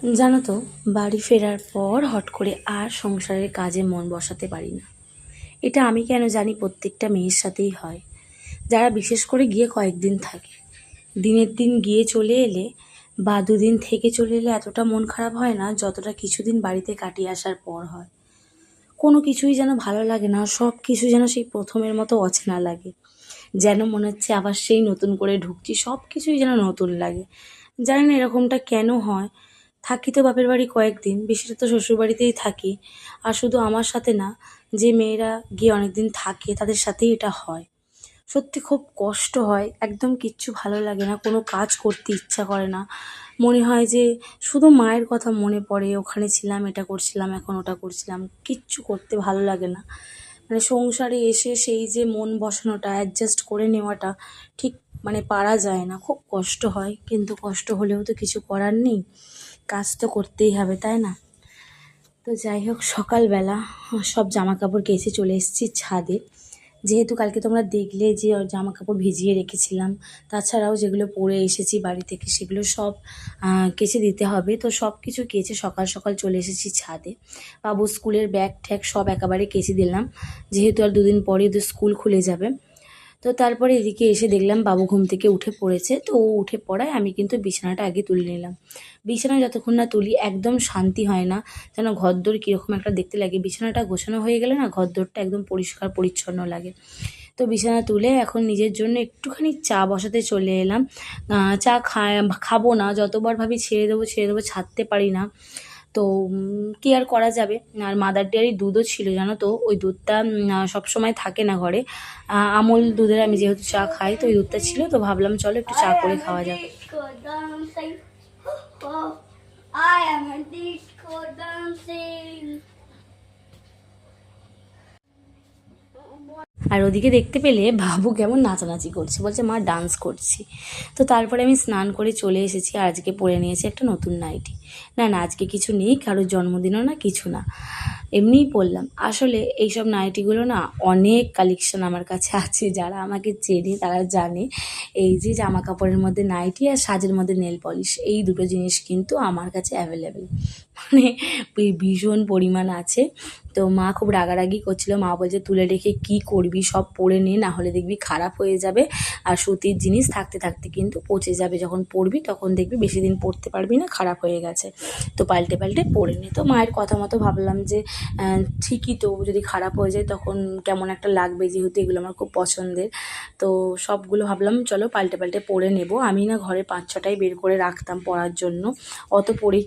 জানো তো, বাড়ি ফেরার পর হট করে আর সংসারের কাজে মন বসাতে পারি না। এটা আমি কেন জানি প্রত্যেকটা মেয়ের সাথেই হয়, যারা বিশেষ করে গিয়ে কয়েকদিন থাকে। দিনের দিন গিয়ে চলে এলে বা দুদিন থেকে চলে এলে এতটা মন খারাপ হয় না, যতটা কিছুদিন বাড়িতে কাটিয়ে আসার পর হয়। কোনো কিছুই যেন ভালো লাগে না, সব কিছু যেন সেই প্রথমের মতো অচেনা লাগে। যেন মনে হচ্ছে আবার সেই নতুন করে ঢুকছি, সব কিছুই যেন নতুন লাগে। জানি না এরকমটা কেন হয়। থাকি তো বাপের বাড়ি কয়েকদিন, বেশিটা তো শ্বশুরবাড়িতেই থাকি। আর শুধু আমার সাথে না, যে মেয়েরা গিয়ে অনেক দিন থাকে তাদের সাথেই এটা হয়। সত্যি খুব কষ্ট হয়, একদম কিচ্ছু ভালো লাগে না, কোনো কাজ করতে ইচ্ছা করে না। মনে হয় যে শুধু মায়ের কথা মনে পড়ে, ওখানে ছিলাম, এটা করছিলাম, এখন ওটা করছিলাম, কিচ্ছু করতে ভালো লাগে না। মানে সংসারে এসে সেই যে মন বসানোটা, অ্যাডজাস্ট করে নেওয়াটা ঠিক মানে পারা যায় না, খুব কষ্ট হয়। কিন্তু কষ্ট হলেও তো কিছু করার নেই, কাজ তো করতেই হবে, তাই না? তো যাই হোক, সকালবেলা সব জামা কাপড় কেচে চলে এসেছি ছাদে। যেহেতু কালকে তোমরা দেখলে যে জামা কাপড় ভিজিয়ে রেখেছিলাম, তাছাড়াও যেগুলো পরে এসেছি বাড়ি থেকে সেগুলো সব কেচে দিতে হবে। তো সব কিছু কেচে সকাল সকাল চলে এসেছি ছাদে। বাবু স্কুলের ব্যাগ ট্যাগ সব একেবারে কেচে দিলাম, যেহেতু আর দুদিন পরে ওদের স্কুল খুলে যাবে। তো তারপরে এদিকে এসে দেখলাম বাবু ঘুম থেকে উঠে পড়েছে। তো ও উঠে পড়ায় আমি কিন্তু বিছানাটা আগে তুলে নিলাম। বিছানা যতক্ষণ না তুলি একদম শান্তি হয় না, যেন ঘরদোর কীরকম একটা দেখতে লাগে। বিছানাটা গোছানো হয়ে গেলে না, ঘরদোরটা একদম পরিষ্কার পরিচ্ছন্ন লাগে। তো বিছানা তুলে এখন নিজের জন্য একটুখানি চা বসাতে চলে এলাম। চা খাবো না, যতবার ভাবি ছেড়ে দেবো ছেড়ে দেবো, ছাড়তে পারি না। তো কী আর করা যাবে। আর মাদার ডেয়ারির দুধও ছিল, জানো তো, ওই দুধটা সবসময় থাকে না ঘরে। আমুল দুধের আমি যেহেতু চা খাই, তো ওই দুধটা ছিল, তো ভাবলাম চলো একটু চা করে খাওয়া যাক। I am a disco dancing. আর ওদিকে দেখতে পেলে বাবু কেমন নাচানাচি করছে, বলছে মা ডান্স করছি। তো তারপরে আমি স্নান করে চলে এসেছি, আর আজকে পরে নিয়েছি একটা নতুন নাইটি। না না, আজকে কিছু নেই, কারোর জন্মদিনও না, কিছু না, এমনিই পরলাম। আসলে এইসব নাইটিগুলো না অনেক কালেকশন আমার কাছে আছে, যারা আমাকে চেনে তারা জানে। এই যে জামা কাপড়ের মধ্যে নাইটি আর সাজের মধ্যে নেল পলিশ, এই দুটো জিনিস কিন্তু আমার কাছে অ্যাভেলেবেল, মানে ভীষণ পরিমাণ আছে। তো মা খুব রাগারাগি করছিল, মা বলছে তুলে রেখে কি করবি, সব পরে নে, না হলে দেখবি খারাপ হয়ে যাবে। আর সুতির জিনিস থাকতে থাকতে কিন্তু পচে যাবে, যখন পরবি তখন দেখবি বেশি দিন পরতে পারবি না, খারাপ হয়ে গেছে। তো পাল্টে পাল্টে পরে নে। তো মায়ের কথা মতো ভাবলাম যে ঠিকই তো, যদি খারাপ হয়ে যায় তখন কেমন একটা লাগবে, যেহেতু এগুলো আমার খুব পছন্দের। তো সবগুলো ভাবলাম চলো পাল্টে পাল্টে পরে নেব। আমি না ঘরে 5-6টাই বের করে রাখতাম পরার জন্য, অত পরে